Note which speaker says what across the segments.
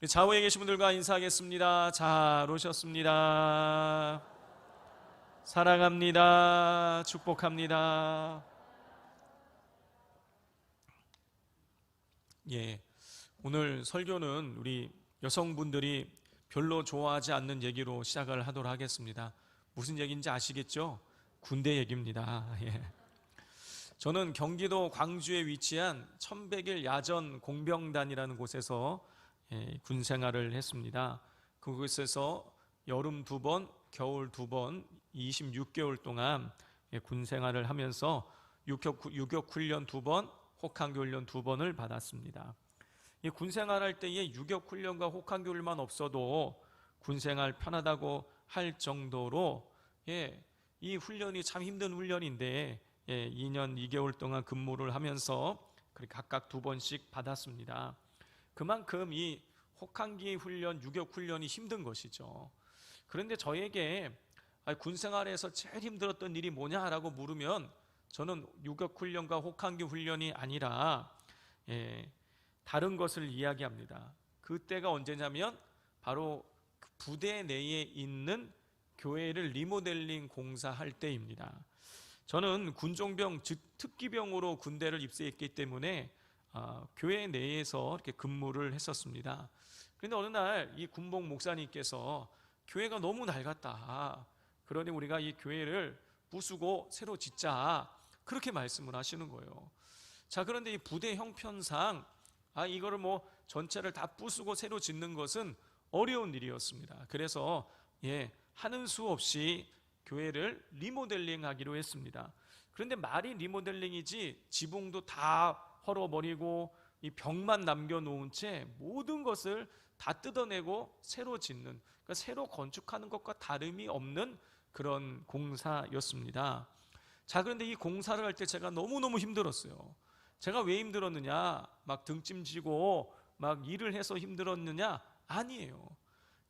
Speaker 1: 좌우에 계신 분들과 인사하겠습니다. 잘 오셨습니다. 사랑합니다. 축복합니다. 오늘 설교는 우리 여성분들이 별로 좋아하지 않는 얘기로 시작을 하도록 하겠습니다. 무슨 얘기인지 아시겠죠? 군대 얘기입니다. 저는 경기도 광주에 위치한 1100일 야전 공병단이라는 곳에서 군 생활을 했습니다. 그곳에서 여름 2번, 겨울 2번, 26개월 동안 군 생활을 하면서 유격 훈련 2번, 혹한기 훈련 2번을 받았습니다. 군 생활할 때에 유격 훈련과 혹한기 훈련만 없어도 군 생활 편하다고 할 정도로 이 훈련이 참 힘든 훈련인데 2년 2개월 동안 근무를 하면서 각각 2번씩 받았습니다. 그만큼 이 혹한기 훈련, 유격 훈련이 힘든 것이죠. 그런데 저에게 군 생활에서 제일 힘들었던 일이 뭐냐라고 물으면 저는 유격 훈련과 혹한기 훈련이 아니라 다른 것을 이야기합니다. 그때가 언제냐면 바로 부대 내에 있는 교회를 리모델링 공사할 때입니다. 저는 군종병 즉 특기병으로 군대를 입대했기 때문에 교회 내에서 이렇게 근무를 했었습니다. 그런데 어느 날 이 군복 목사님께서 교회가 너무 낡았다, 그러니 우리가 이 교회를 부수고 새로 짓자, 그렇게 말씀을 하시는 거예요. 자, 그런데 이 부대 형편상 이거를 전체를 다 부수고 새로 짓는 것은 어려운 일이었습니다. 그래서 하는 수 없이 교회를 리모델링 하기로 했습니다. 그런데 말이 리모델링이지 지붕도 다 헐어버리고 이 벽만 남겨놓은 채 모든 것을 다 뜯어내고 새로 짓는, 그러니까 새로 건축하는 것과 다름이 없는 그런 공사였습니다. 자, 그런데 이 공사를 할 때 제가 너무너무 힘들었어요. 제가 왜 힘들었느냐, 막 등짐 지고 막 일을 해서 힘들었느냐? 아니에요.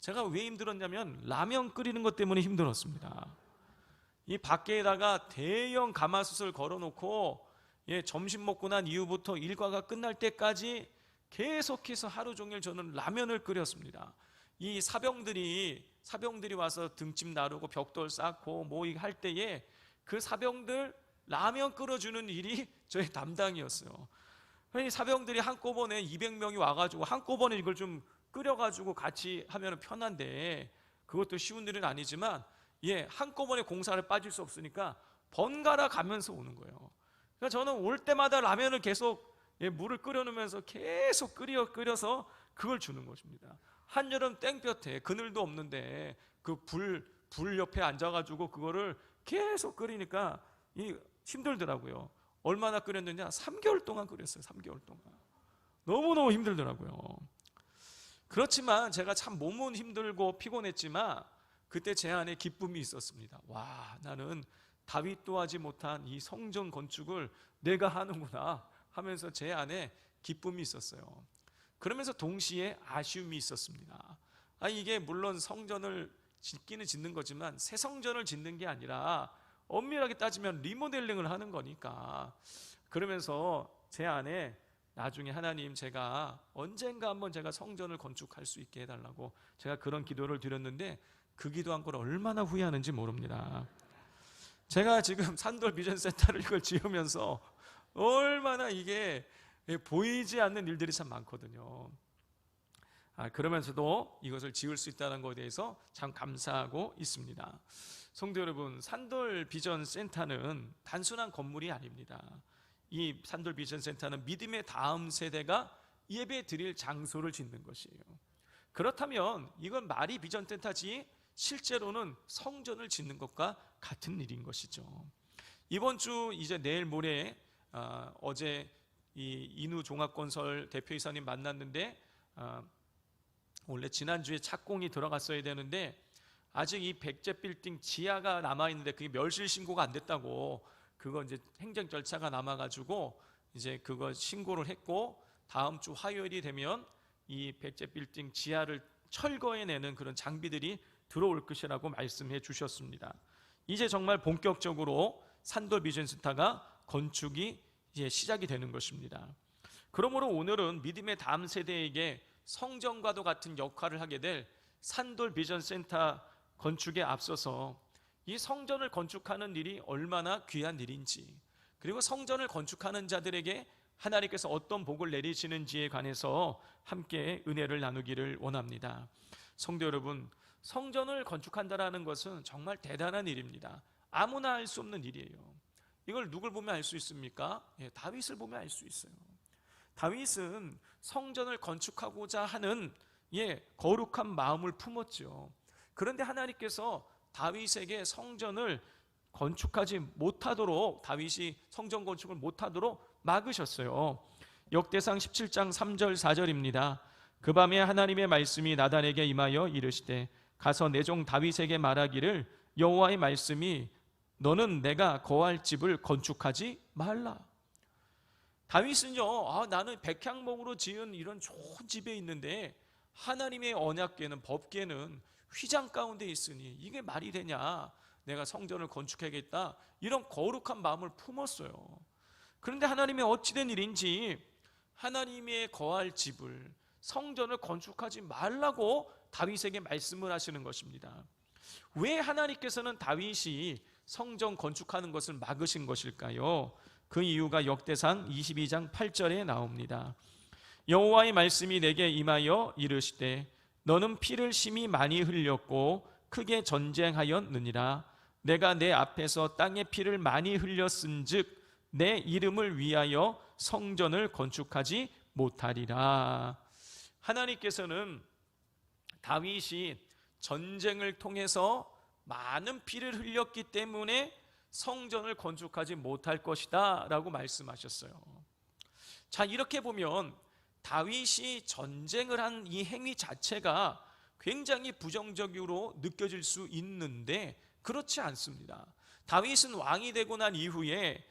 Speaker 1: 제가 왜 힘들었냐면 라면 끓이는 것 때문에 힘들었습니다. 이 밖에다가 대형 가마솥을 걸어놓고 점심 먹고 난 이후부터 일과가 끝날 때까지 계속해서 하루 종일 저는 라면을 끓였습니다. 이 사병들이 와서 등짐 나르고 벽돌 쌓고 할 때에 그 사병들 라면 끓여주는 일이 저의 담당이었어요. 사병들이 한꺼번에 200명이 와가지고 한꺼번에 이걸 좀 끓여가지고 같이 하면 편한데 그것도 쉬운 일은 아니지만 한꺼번에 공사를 빠질 수 없으니까 번갈아 가면서 오는 거예요. 그러니까 저는 올 때마다 라면을 계속 물을 끓여놓으면서 계속 끓여서 그걸 주는 것입니다. 한여름 땡볕에 그늘도 없는데 그 불 옆에 앉아가지고 그거를 계속 끓이니까 힘들더라고요. 얼마나 끓였느냐? 3개월 동안 끓였어요. 3개월 동안. 너무너무 힘들더라고요. 그렇지만 제가 참 몸은 힘들고 피곤했지만 그때 제 안에 기쁨이 있었습니다. 와, 나는 다윗도 하지 못한 이 성전 건축을 내가 하는구나 하면서 제 안에 기쁨이 있었어요. 그러면서 동시에 아쉬움이 있었습니다. 이게 물론 성전을 짓기는 짓는 거지만 새 성전을 짓는 게 아니라 엄밀하게 따지면 리모델링을 하는 거니까, 그러면서 제 안에 나중에 하나님, 제가 언젠가 한번 제가 성전을 건축할 수 있게 해달라고 제가 그런 기도를 드렸는데 그 기도한 걸 얼마나 후회하는지 모릅니다. 제가 지금 산돌 비전센터를 이걸 지으면서 얼마나 이게 보이지 않는 일들이 참 많거든요. 그러면서도 이것을 지을 수 있다는 것에 대해서 참 감사하고 있습니다. 성도 여러분, 산돌 비전센터는 단순한 건물이 아닙니다. 이 산돌 비전센터는 믿음의 다음 세대가 예배 드릴 장소를 짓는 것이에요. 그렇다면 이건 말이 비전센터지 실제로는 성전을 짓는 것과 같은 일인 것이죠. 이번 주 이제 내일 모레 어제 이 인우 종합건설 대표이사님 만났는데 원래 지난주에 착공이 들어갔어야 되는데 아직 이 백제 빌딩 지하가 남아있는데 그게 멸실 신고가 안 됐다고, 그거 이제 행정 절차가 남아가지고 이제 그거 신고를 했고 다음 주 화요일이 되면 이 백제 빌딩 지하를 철거해내는 그런 장비들이 들어올 것이라고 말씀해 주셨습니다. 이제 정말 본격적으로 산돌 비전센터가 건축이 이제 시작이 되는 것입니다. 그러므로 오늘은 믿음의 다음 세대에게 성전과도 같은 역할을 하게 될 산돌 비전 센터 건축에 앞서서 이 성전을 건축하는 일이 얼마나 귀한 일인지, 그리고 성전을 건축하는 자들에게 하나님께서 어떤 복을 내리시는지에 관해서 함께 은혜를 나누기를 원합니다. 성도 여러분, 성전을 건축한다라는 것은 정말 대단한 일입니다. 아무나 할 수 없는 일이에요. 이걸 누굴 보면 알 수 있습니까? 다윗을 보면 알 수 있어요. 다윗은 성전을 건축하고자 하는 거룩한 마음을 품었죠. 그런데 하나님께서 다윗에게 성전을 건축하지 못하도록, 다윗이 성전 건축을 못하도록 막으셨어요. 역대상 17장 3절 4절입니다. 그 밤에 하나님의 말씀이 나단에게 임하여 이르시되 가서 내 종 다윗에게 말하기를 여호와의 말씀이 너는 내가 거할 집을 건축하지 말라. 다윗은요, 나는 백향목으로 지은 이런 좋은 집에 있는데 하나님의 언약궤는, 법궤는 휘장 가운데 있으니 이게 말이 되냐, 내가 성전을 건축하겠다, 이런 거룩한 마음을 품었어요. 그런데 하나님의 어찌된 일인지 하나님의 거할 집을, 성전을 건축하지 말라고 다윗에게 말씀을 하시는 것입니다. 왜 하나님께서는 다윗이 성전 건축하는 것을 막으신 것일까요? 그 이유가 역대상 22장 8절에 나옵니다. 여호와의 말씀이 내게 임하여 이르시되 너는 피를 심히 많이 흘렸고 크게 전쟁하였느니라. 내가 내 앞에서 땅에 피를 많이 흘렸은즉 내 이름을 위하여 성전을 건축하지 못하리라. 하나님께서는 다윗이 전쟁을 통해서 많은 피를 흘렸기 때문에 성전을 건축하지 못할 것이다 라고 말씀하셨어요. 자, 이렇게 보면 다윗이 전쟁을 한 이 행위 자체가 굉장히 부정적으로 느껴질 수 있는데 그렇지 않습니다. 다윗은 왕이 되고 난 이후에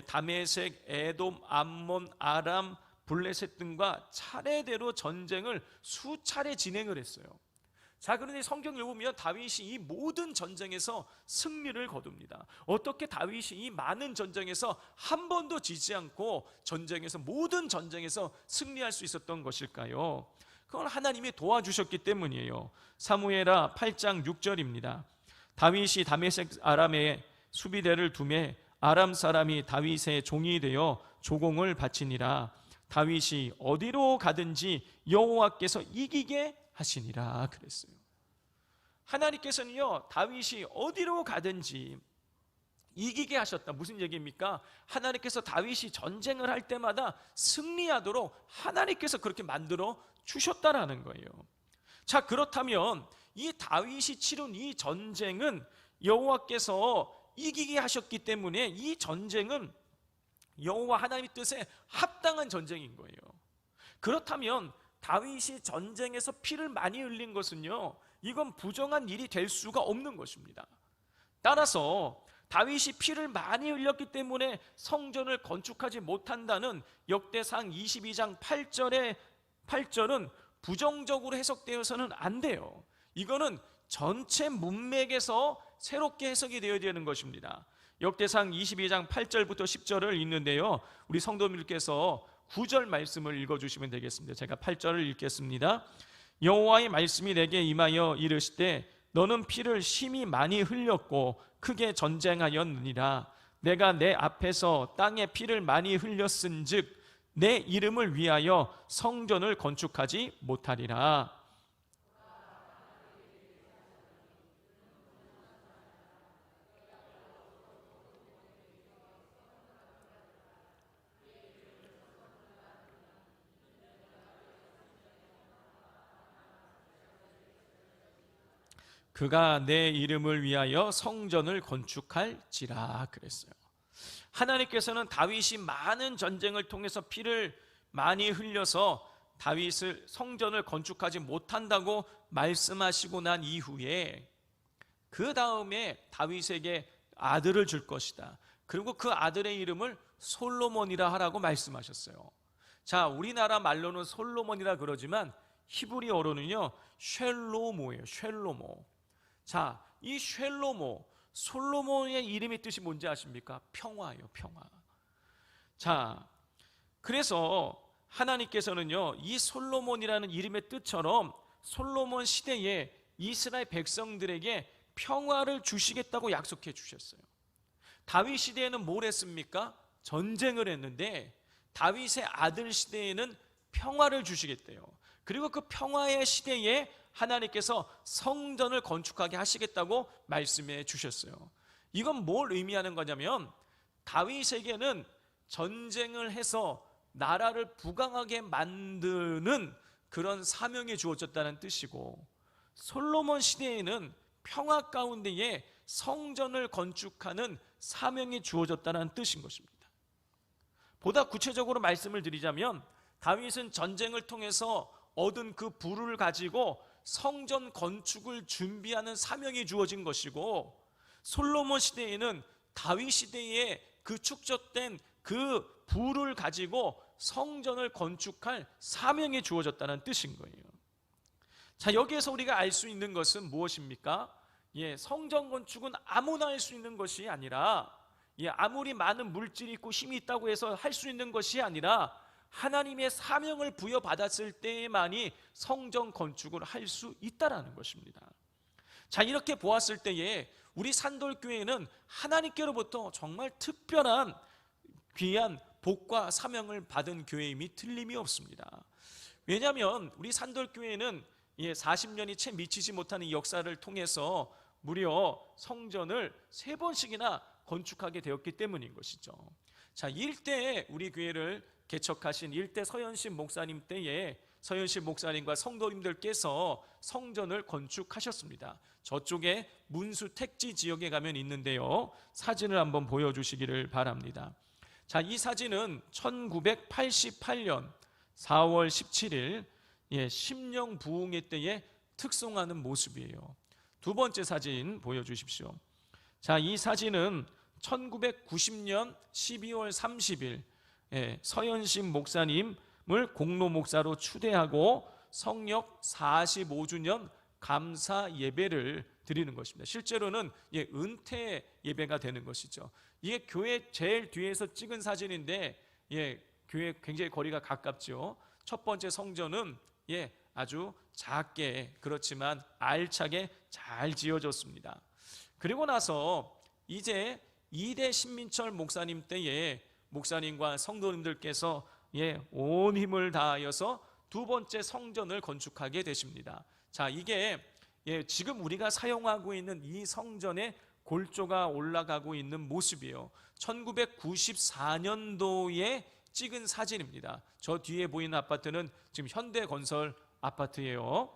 Speaker 1: 다메섹, 에돔, 암몬, 아람, 블레셋 등과 차례대로 전쟁을 수차례 진행을 했어요. 자, 그런데 성경을 보면 다윗이 이 모든 전쟁에서 승리를 거둡니다. 어떻게 다윗이 이 많은 전쟁에서 한 번도 지지 않고 전쟁에서, 모든 전쟁에서 승리할 수 있었던 것일까요? 그건 하나님이 도와주셨기 때문이에요. 사무엘하 8장 6절입니다. 다윗이 다메섹 아람에 수비대를 두매 아람 사람이 다윗의 종이 되어 조공을 바치니라. 다윗이 어디로 가든지 여호와께서 이기게 하시니라 그랬어요. 하나님께서는요, 다윗이 어디로 가든지 이기게 하셨다. 무슨 얘기입니까? 하나님께서 다윗이 전쟁을 할 때마다 승리하도록 하나님께서 그렇게 만들어 주셨다라는 거예요. 자, 그렇다면 이 다윗이 치른 이 전쟁은 여호와께서 이기게 하셨기 때문에 이 전쟁은 여호와 하나님의 뜻에 합당한 전쟁인 거예요. 그렇다면 다윗이 전쟁에서 피를 많이 흘린 것은요, 이건 부정한 일이 될 수가 없는 것입니다. 따라서 다윗이 피를 많이 흘렸기 때문에 성전을 건축하지 못한다는 역대상 22장 8절은 부정적으로 해석되어서는 안 돼요. 이거는 전체 문맥에서 새롭게 해석이 되어야 되는 것입니다. 역대상 22장 8절부터 10절을 읽는데요, 우리 성도님들께서 9절 말씀을 읽어주시면 되겠습니다. 제가 8절을 읽겠습니다. 여호와의 말씀이 내게 임하여 이르시되 너는 피를 심히 많이 흘렸고 크게 전쟁하였느니라. 내가 내 앞에서 땅에 피를 많이 흘렸은즉 내 이름을 위하여 성전을 건축하지 못하리라. 그가 내 이름을 위하여 성전을 건축할지라 그랬어요. 하나님께서는 다윗이 많은 전쟁을 통해서 피를 많이 흘려서 다윗을, 성전을 건축하지 못한다고 말씀하시고 난 이후에 그 다음에 다윗에게 아들을 줄 것이다. 그리고 그 아들의 이름을 솔로몬이라 하라고 말씀하셨어요. 자, 우리나라 말로는 솔로몬이라 그러지만 히브리어로는요 쉘로모예요. 쉘로모. 자, 이 쉘로모, 솔로몬의 이름의 뜻이 뭔지 아십니까? 평화예요, 평화. 자, 그래서 하나님께서는요, 이 솔로몬이라는 이름의 뜻처럼 솔로몬 시대에 이스라엘 백성들에게 평화를 주시겠다고 약속해 주셨어요. 다윗 시대에는 뭘 했습니까? 전쟁을 했는데 다윗의 아들 시대에는 평화를 주시겠대요. 그리고 그 평화의 시대에 하나님께서 성전을 건축하게 하시겠다고 말씀해 주셨어요. 이건 뭘 의미하는 거냐면 다윗에게는 전쟁을 해서 나라를 부강하게 만드는 그런 사명이 주어졌다는 뜻이고, 솔로몬 시대에는 평화 가운데에 성전을 건축하는 사명이 주어졌다는 뜻인 것입니다. 보다 구체적으로 말씀을 드리자면 다윗은 전쟁을 통해서 얻은 그 부를 가지고 성전 건축을 준비하는 사명이 주어진 것이고, 솔로몬 시대에는 다윗 시대에 그 축적된 그 부를 가지고 성전을 건축할 사명이 주어졌다는 뜻인 거예요. 자, 여기에서 우리가 알 수 있는 것은 무엇입니까? 성전 건축은 아무나 할 수 있는 것이 아니라, 아무리 많은 물질이 있고 힘이 있다고 해서 할 수 있는 것이 아니라 하나님의 사명을 부여받았을 때에만이 성전 건축을 할 수 있다라는 것입니다. 자, 이렇게 보았을 때에 우리 산돌교회는 하나님께로부터 정말 특별한 귀한 복과 사명을 받은 교회임이 틀림이 없습니다. 왜냐하면 우리 산돌교회는 40년이 채 미치지 못하는 이 역사를 통해서 무려 성전을 3번씩이나 건축하게 되었기 때문인 것이죠. 자, 일대 우리 교회를 개척하신 일대 서현신 목사님 때에 서현신 목사님과 성도님들께서 성전을 건축하셨습니다. 저쪽에 문수 택지 지역에 가면 있는데요, 사진을 한번 보여주시기를 바랍니다. 자, 이 사진은 1988년 4월 17일 심령 부흥회 때에 특송하는 모습이에요. 두 번째 사진 보여주십시오. 자, 이 사진은 1990년 12월 30일 서현심 목사님을 공로 목사로 추대하고 성역 45주년 감사 예배를 드리는 것입니다. 실제로는 은퇴 예배가 되는 것이죠. 이게 교회 제일 뒤에서 찍은 사진인데 교회 굉장히 거리가 가깝죠. 첫 번째 성전은 아주 작게 그렇지만 알차게 잘 지어졌습니다. 그리고 나서 이제 2대 신민철 목사님 때에 목사님과 성도님들께서 온 힘을 다하여서 두 번째 성전을 건축하게 되십니다. 자, 이게 지금 우리가 사용하고 있는 이 성전의 골조가 올라가고 있는 모습이에요. 1994년도에 찍은 사진입니다. 저 뒤에 보이는 아파트는 지금 현대건설 아파트예요.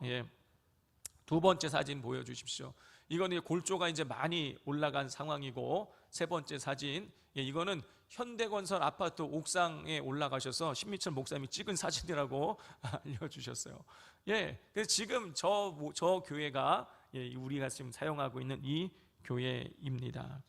Speaker 1: 두 번째 사진 보여주십시오. 이거는 골조가 이제 많이 올라간 상황이고, 세 번째 사진, 이거는 현대건설 아파트 옥상에 올라가셔서 신민철 목사님이 찍은 사진이라고 알려주셨어요. 그래서 지금 저 교회가 우리가 지금 사용하고 있는 이 교회입니다.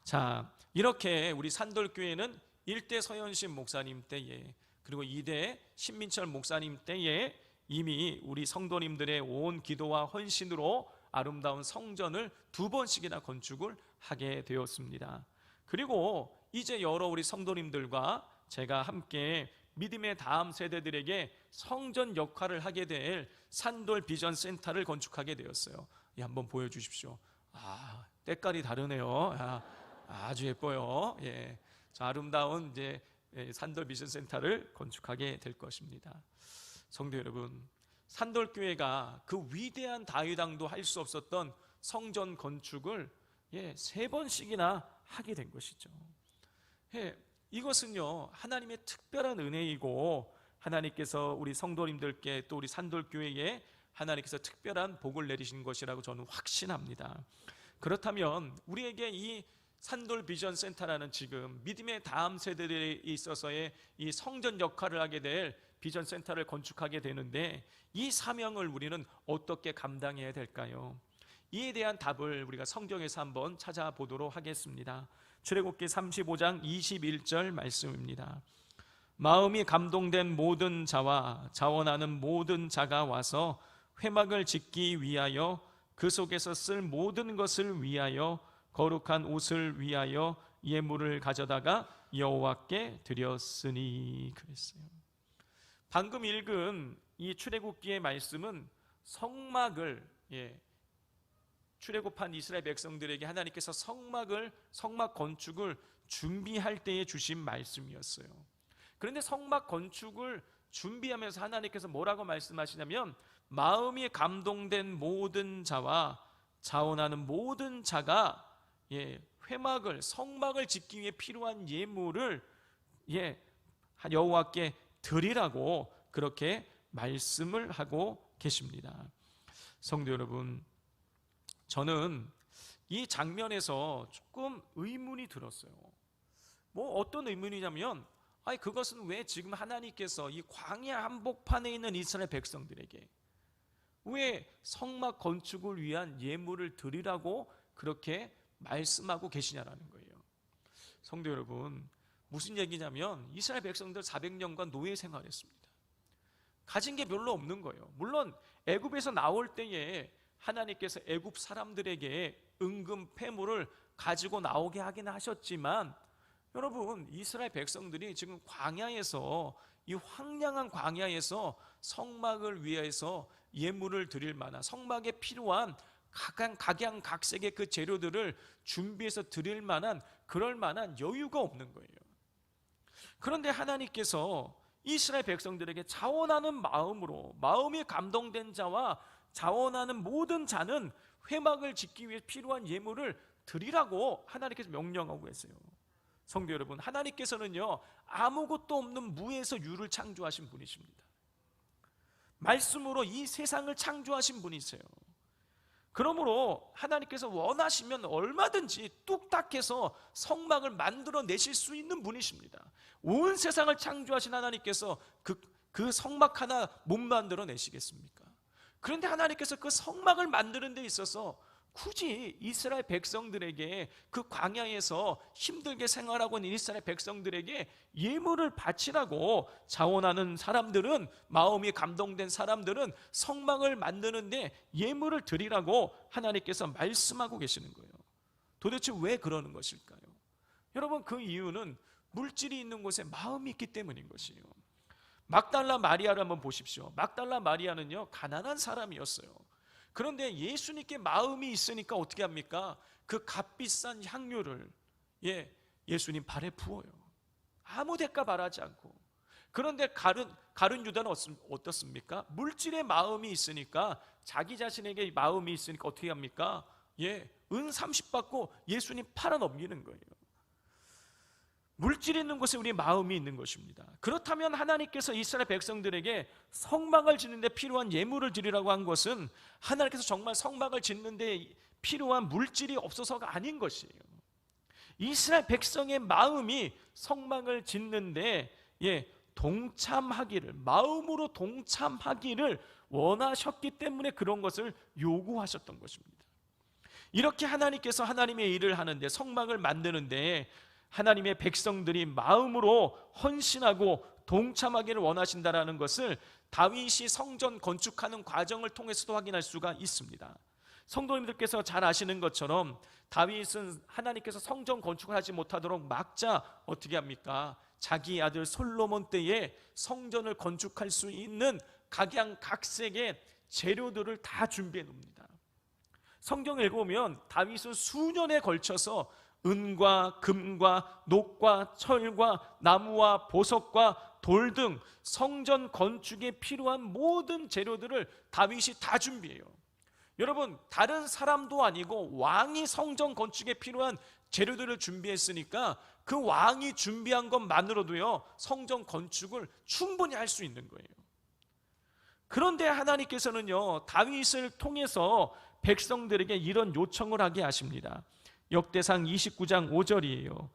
Speaker 1: 자, 이렇게 우리 산돌교회는 1대 서현신 목사님 때에 그리고 2대 신민철 목사님 때에 이미 우리 성도님들의 온 기도와 헌신으로 아름다운 성전을 2번씩이나 건축을 하게 되었습니다. 그리고 이제 여러 우리 성도님들과 제가 함께 믿음의 다음 세대들에게 성전 역할을 하게 될 산돌 비전 센터를 건축하게 되었어요. 한번 보여주십시오. 때깔이 다르네요. 아주 예뻐요. 저 아름다운 이제 산돌 비전 센터를 건축하게 될 것입니다. 성도 여러분, 산돌교회가 그 위대한 다윗 왕도 할 수 없었던 성전 건축을 3번씩이나 하게 된 것이죠. 이것은요, 하나님의 특별한 은혜이고 하나님께서 우리 성도님들께 또 우리 산돌교회에 하나님께서 특별한 복을 내리신 것이라고 저는 확신합니다. 그렇다면 우리에게 이 산돌 비전 센터라는 지금 믿음의 다음 세대들에 있어서의 이 성전 역할을 하게 될 비전 센터를 건축하게 되는데, 이 사명을 우리는 어떻게 감당해야 될까요? 이에 대한 답을 우리가 성경에서 한번 찾아보도록 하겠습니다. 출애굽기 35장 21절 말씀입니다. 마음이 감동된 모든 자와 자원하는 모든 자가 와서 회막을 짓기 위하여 그 속에서 쓸 모든 것을 위하여 거룩한 옷을 위하여 예물을 가져다가 여호와께 드렸으니 그랬어요. 방금 읽은 이 출애굽기의 말씀은 성막을 출애굽한 이스라엘 백성들에게 하나님께서 성막 건축을 준비할 때에 주신 말씀이었어요. 그런데 성막 건축을 준비하면서 하나님께서 뭐라고 말씀하시냐면 마음이 감동된 모든 자와 자원하는 모든 자가 성막을 짓기 위해 필요한 예물을 여호와께 드리라고 그렇게 말씀을 하고 계십니다. 성도 여러분, 저는 이 장면에서 조금 의문이 들었어요. 어떤 의문이냐면 그것은 왜 지금 하나님께서 이 광야 한복판에 있는 이스라엘 백성들에게 왜 성막 건축을 위한 예물을 드리라고 그렇게 말씀하고 계시냐라는 거예요. 성도 여러분, 무슨 얘기냐면 이스라엘 백성들 400년간 노예 생활했습니다. 가진 게 별로 없는 거예요. 물론 애굽에서 나올 때에 하나님께서 애굽 사람들에게 은금 패물을 가지고 나오게 하긴 하셨지만, 여러분, 이스라엘 백성들이 지금 광야에서, 이 황량한 광야에서 성막을 위해서 예물을 드릴 만한, 성막에 필요한 각양각색의 그 재료들을 준비해서 드릴 만한, 그럴 만한 여유가 없는 거예요. 그런데 하나님께서 이스라엘 백성들에게 자원하는 마음으로, 마음이 감동된 자와 자원하는 모든 자는 회막을 짓기 위해 필요한 예물을 드리라고 하나님께서 명령하고 계세요. 성도 여러분, 하나님께서는요, 아무것도 없는 무에서 유를 창조하신 분이십니다. 말씀으로 이 세상을 창조하신 분이세요. 그러므로 하나님께서 원하시면 얼마든지 뚝딱해서 성막을 만들어내실 수 있는 분이십니다. 온 세상을 창조하신 하나님께서 그 성막 하나 못 만들어내시겠습니까? 그런데 하나님께서 그 성막을 만드는 데 있어서 굳이 이스라엘 백성들에게, 그 광야에서 힘들게 생활하고 있는 이스라엘 백성들에게 예물을 바치라고 자원하는 사람들은, 마음이 감동된 사람들은 성막을 만드는데 예물을 드리라고 하나님께서 말씀하고 계시는 거예요. 도대체 왜 그러는 것일까요? 여러분, 그 이유는 물질이 있는 곳에 마음이 있기 때문인 것이에요. 막달라 마리아를 한번 보십시오. 막달라 마리아는요, 가난한 사람이었어요. 그런데 예수님께 마음이 있으니까 어떻게 합니까? 그 값비싼 향유를 예수님 발에 부어요. 아무 대가 바라지 않고. 그런데 가룟 유다는 어떻습니까? 물질의 마음이 있으니까, 자기 자신에게 마음이 있으니까 어떻게 합니까? 은 30 받고 예수님 팔아 넘기는 거예요. 물질이 있는 곳에 우리 마음이 있는 것입니다. 그렇다면 하나님께서 이스라엘 백성들에게 성막을 짓는 데 필요한 예물을 드리라고 한 것은 하나님께서 정말 성막을 짓는 데 필요한 물질이 없어서가 아닌 것이에요. 이스라엘 백성의 마음이 성막을 짓는 데 동참하기를, 마음으로 동참하기를 원하셨기 때문에 그런 것을 요구하셨던 것입니다. 이렇게 하나님께서 하나님의 일을 하는데, 성막을 만드는데 하나님의 백성들이 마음으로 헌신하고 동참하기를 원하신다라는 것을 다윗이 성전 건축하는 과정을 통해서도 확인할 수가 있습니다. 성도님들께서 잘 아시는 것처럼 다윗은 하나님께서 성전 건축을 하지 못하도록 막자 어떻게 합니까? 자기 아들 솔로몬 때에 성전을 건축할 수 있는 각양각색의 재료들을 다 준비해 놓습니다. 성경을 읽어보면 다윗은 수년에 걸쳐서 은과 금과 녹과 철과 나무와 보석과 돌 등 성전 건축에 필요한 모든 재료들을 다윗이 다 준비해요. 여러분, 다른 사람도 아니고 왕이 성전 건축에 필요한 재료들을 준비했으니까 그 왕이 준비한 것만으로도요, 성전 건축을 충분히 할 수 있는 거예요. 그런데 하나님께서는요, 다윗을 통해서 백성들에게 이런 요청을 하게 하십니다. 역대상 29장 5절이에요.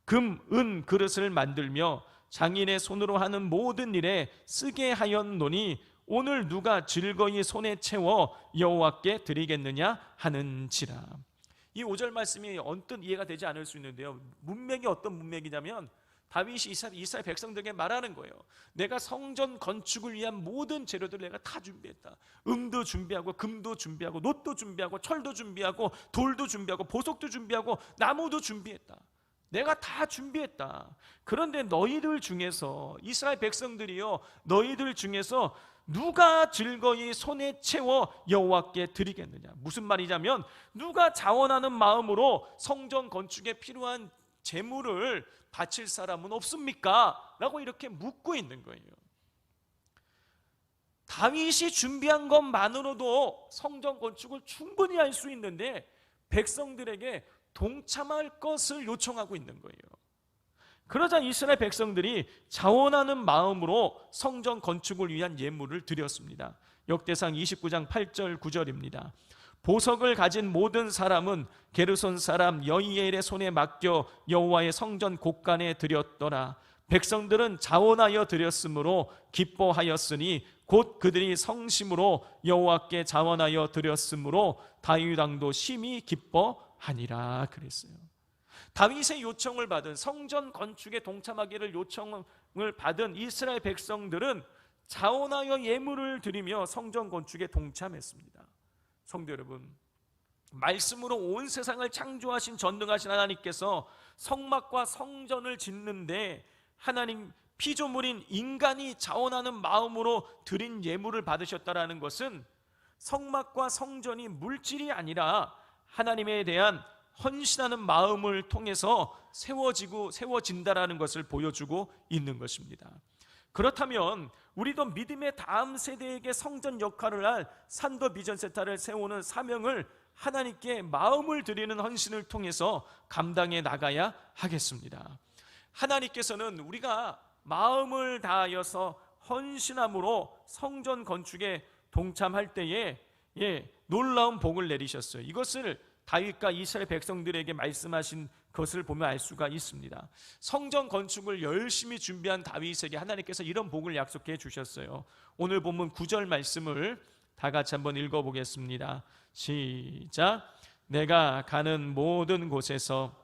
Speaker 1: 금, 은 그릇을 만들며 장인의 손으로 하는 모든 일에 쓰게 하였노니 오늘 누가 즐거이 손에 채워 여호와께 드리겠느냐 하는지라. 이 5절 말씀이 언뜻 이해가 되지 않을 수 있는데요, 문맥이 어떤 문맥이냐면 다윗이 이스라엘 백성들에게 말하는 거예요. 내가 성전 건축을 위한 모든 재료들을 내가 다 준비했다. 은도 준비하고 금도 준비하고 놋도 준비하고 철도 준비하고 돌도 준비하고 보석도 준비하고 나무도 준비했다. 내가 다 준비했다. 그런데 너희들 중에서, 이스라엘 백성들이요, 너희들 중에서 누가 즐거이 손에 채워 여호와께 드리겠느냐. 무슨 말이냐면, 누가 자원하는 마음으로 성전 건축에 필요한 재물을 바칠 사람은 없습니까? 라고 이렇게 묻고 있는 거예요. 다윗이 준비한 것만으로도 성전 건축을 충분히 할 수 있는데 백성들에게 동참할 것을 요청하고 있는 거예요. 그러자 이스라엘 백성들이 자원하는 마음으로 성전 건축을 위한 예물을 드렸습니다. 역대상 29장 8절 9절입니다. 보석을 가진 모든 사람은 게르손 사람 여이엘의 손에 맡겨 여호와의 성전 곳간에 드렸더라. 백성들은 자원하여 드렸으므로 기뻐하였으니 곧 그들이 성심으로 여호와께 자원하여 드렸으므로 다윗 왕도 심히 기뻐하니라 그랬어요. 다윗의 요청을 받은, 성전 건축에 동참하기를 요청을 받은 이스라엘 백성들은 자원하여 예물을 드리며 성전 건축에 동참했습니다. 성도 여러분, 말씀으로 온 세상을 창조하신 전능하신 하나님께서 성막과 성전을 짓는데 하나님 피조물인 인간이 자원하는 마음으로 드린 예물을 받으셨다라는 것은 성막과 성전이 물질이 아니라 하나님에 대한 헌신하는 마음을 통해서 세워진다라는 것을 보여주고 있는 것입니다. 그렇다면 우리도 믿음의 다음 세대에게 성전 역할을 할 산더 비전센터를 세우는 사명을 하나님께 마음을 드리는 헌신을 통해서 감당해 나가야 하겠습니다. 하나님께서는 우리가 마음을 다하여서 헌신함으로 성전 건축에 동참할 때에 놀라운 복을 내리셨어요. 이것을 다윗과 이스라엘 백성들에게 말씀하신 것을 보면 알 수가 있습니다. 성전 건축을 열심히 준비한 다윗에게 하나님께서 이런 복을 약속해 주셨어요. 오늘 본문 9절 말씀을 다 같이 한번 읽어보겠습니다. 시작. 내가 가는 모든 곳에서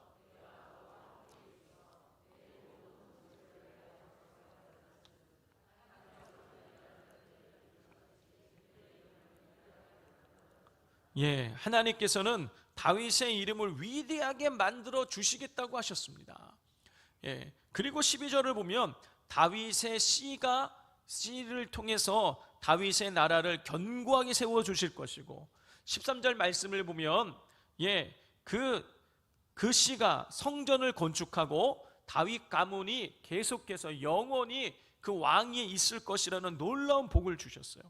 Speaker 1: 하나님께서는 다윗의 이름을 위대하게 만들어 주시겠다고 하셨습니다. 그리고 12절을 보면 다윗의 씨를 통해서 다윗의 나라를 견고하게 세워 주실 것이고, 13절 말씀을 보면 그 씨가 성전을 건축하고 다윗 가문이 계속해서 영원히 그 왕위에 있을 것이라는 놀라운 복을 주셨어요.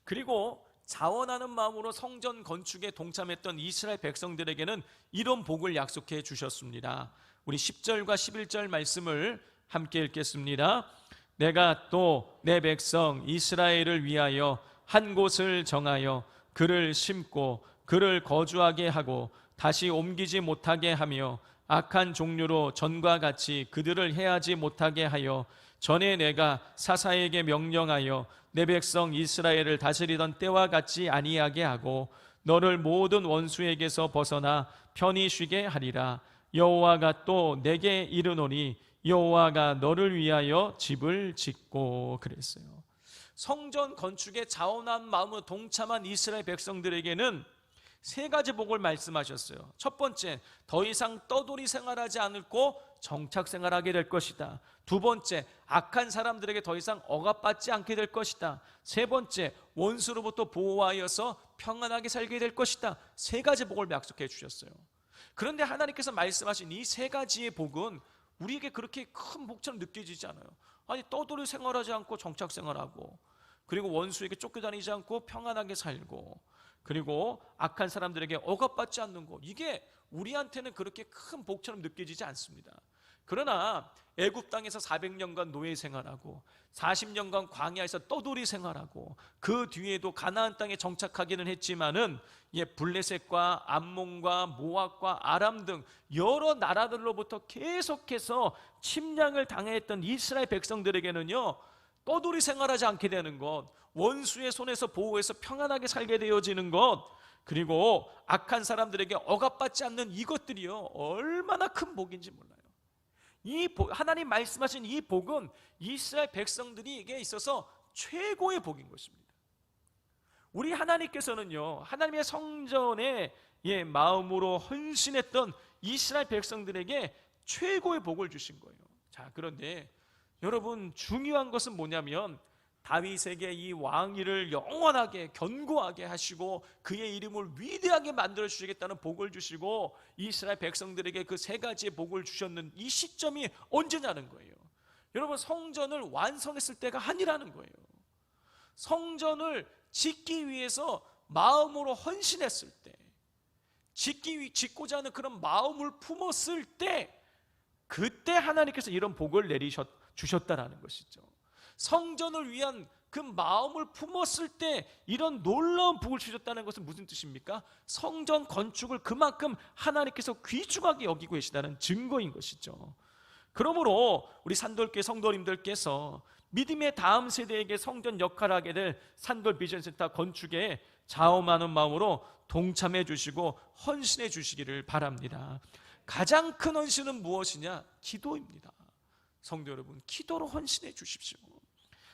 Speaker 1: 그리고 자원하는 마음으로 성전 건축에 동참했던 이스라엘 백성들에게는 이런 복을 약속해 주셨습니다. 우리 10절과 11절 말씀을 함께 읽겠습니다. 내가 또 내 백성 이스라엘을 위하여 한 곳을 정하여 그를 심고 그를 거주하게 하고 다시 옮기지 못하게 하며 악한 종류로 전과 같이 그들을 해하지 못하게 하여 전에 내가 사사에게 명령하여 내 백성 이스라엘을 다스리던 때와 같이 아니하게 하고 너를 모든 원수에게서 벗어나 편히 쉬게 하리라. 여호와가 또 내게 이르노니 여호와가 너를 위하여 집을 짓고 그랬어요. 성전 건축에 자원한 마음으로 동참한 이스라엘 백성들에게는 세 가지 복을 말씀하셨어요. 첫 번째, 더 이상 떠돌이 생활하지 않고 정착 생활하게 될 것이다. 두 번째, 악한 사람들에게 더 이상 억압받지 않게 될 것이다. 세 번째, 원수로부터 보호하여서 평안하게 살게 될 것이다. 세 가지 복을 약속해 주셨어요. 그런데 하나님께서 말씀하신 이 세 가지의 복은 우리에게 그렇게 큰 복처럼 느껴지지 않아요. 아니, 떠돌이 생활하지 않고 정착 생활하고, 그리고 원수에게 쫓겨다니지 않고 평안하게 살고, 그리고 악한 사람들에게 억압받지 않는 것, 이게 우리한테는 그렇게 큰 복처럼 느껴지지 않습니다. 그러나 애굽 땅에서 400년간 노예 생활하고 40년간 광야에서 떠돌이 생활하고 그 뒤에도 가나안 땅에 정착하기는 했지만은 블레셋과 암몬과 모압과 아람 등 여러 나라들로부터 계속해서 침략을 당했던 이스라엘 백성들에게는요, 떠돌이 생활하지 않게 되는 것, 원수의 손에서 보호해서 평안하게 살게 되어지는 것, 그리고 악한 사람들에게 억압받지 않는 이것들이요, 얼마나 큰 복인지 몰라요. 하나님 말씀하신 이 복은 이스라엘 백성들에게 있어서 최고의 복인 것입니다. 우리 하나님께서는요, 하나님의 성전에 마음으로 헌신했던 이스라엘 백성들에게 최고의 복을 주신 거예요. 자, 그런데 여러분, 중요한 것은 뭐냐면 다윗에게 이 왕위를 영원하게 견고하게 하시고 그의 이름을 위대하게 만들어 주시겠다는 복을 주시고 이스라엘 백성들에게 그 세 가지의 복을 주셨는 이 시점이 언제냐는 거예요. 여러분, 성전을 완성했을 때가 아니라는 거예요. 성전을 짓기 위해서 마음으로 헌신했을 때, 짓고자 하는 그런 마음을 품었을 때, 그때 하나님께서 이런 복을 주셨다라는 것이죠. 성전을 위한 그 마음을 품었을 때 이런 놀라운 복을 주셨다는 것은 무슨 뜻입니까? 성전 건축을 그만큼 하나님께서 귀중하게 여기고 계시다는 증거인 것이죠. 그러므로 우리 산돌교회 성도님들께서 믿음의 다음 세대에게 성전 역할을 하게 될 산돌 비전센터 건축에 자원하는 마음으로 동참해 주시고 헌신해 주시기를 바랍니다. 가장 큰 헌신은 무엇이냐? 기도입니다. 성도 여러분, 기도로 헌신해 주십시오.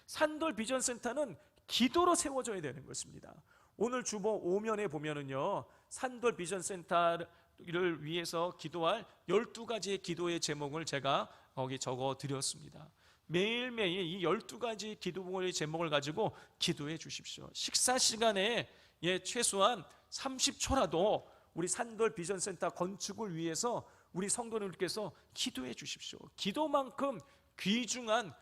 Speaker 1: 산돌 비전센터는 기도로 세워져야 되는 것입니다. 오늘 주보 오면에 보면은요, 산돌 비전센터를 위해서 기도할 12가지의 기도의 제목을 제가 거기 적어 드렸습니다. 매일매일 이 12가지 기도의 제목을 가지고 기도해 주십시오. 식사 시간에 최소한 30초라도 우리 산돌 비전센터 건축을 위해서 우리 성도님들께서 기도해 주십시오. 기도만큼 귀중한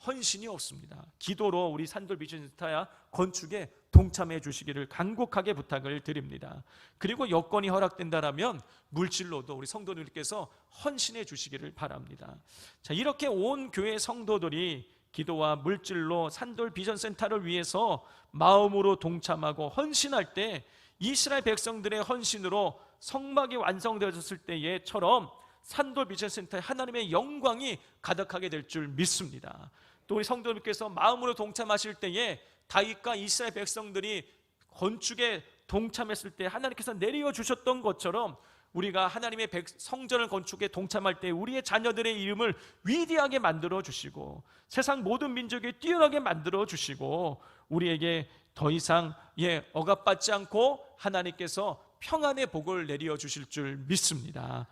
Speaker 1: 헌신이 없습니다. 기도로 우리 산돌 비전센터 건축에 동참해 주시기를 간곡하게 부탁을 드립니다. 그리고 여건이 허락된다라면 물질로도 우리 성도님들께서 헌신해 주시기를 바랍니다. 자, 이렇게 온 교회 성도들이 기도와 물질로 산돌 비전센터를 위해서 마음으로 동참하고 헌신할 때 이스라엘 백성들의 헌신으로 성막이 완성되었을 때에처럼 산돌 비전센터에 하나님의 영광이 가득하게 될 줄 믿습니다. 또 우리 성도님께서 마음으로 동참하실 때에 다윗과 이스라엘 백성들이 건축에 동참했을 때 하나님께서 내려 주셨던 것처럼 우리가 하나님의 성전을 건축에 동참할 때 우리의 자녀들의 이름을 위대하게 만들어 주시고 세상 모든 민족에 뛰어나게 만들어 주시고 우리에게 더 이상 억압받지 않고 하나님께서 평안의 복을 내려 주실 줄 믿습니다.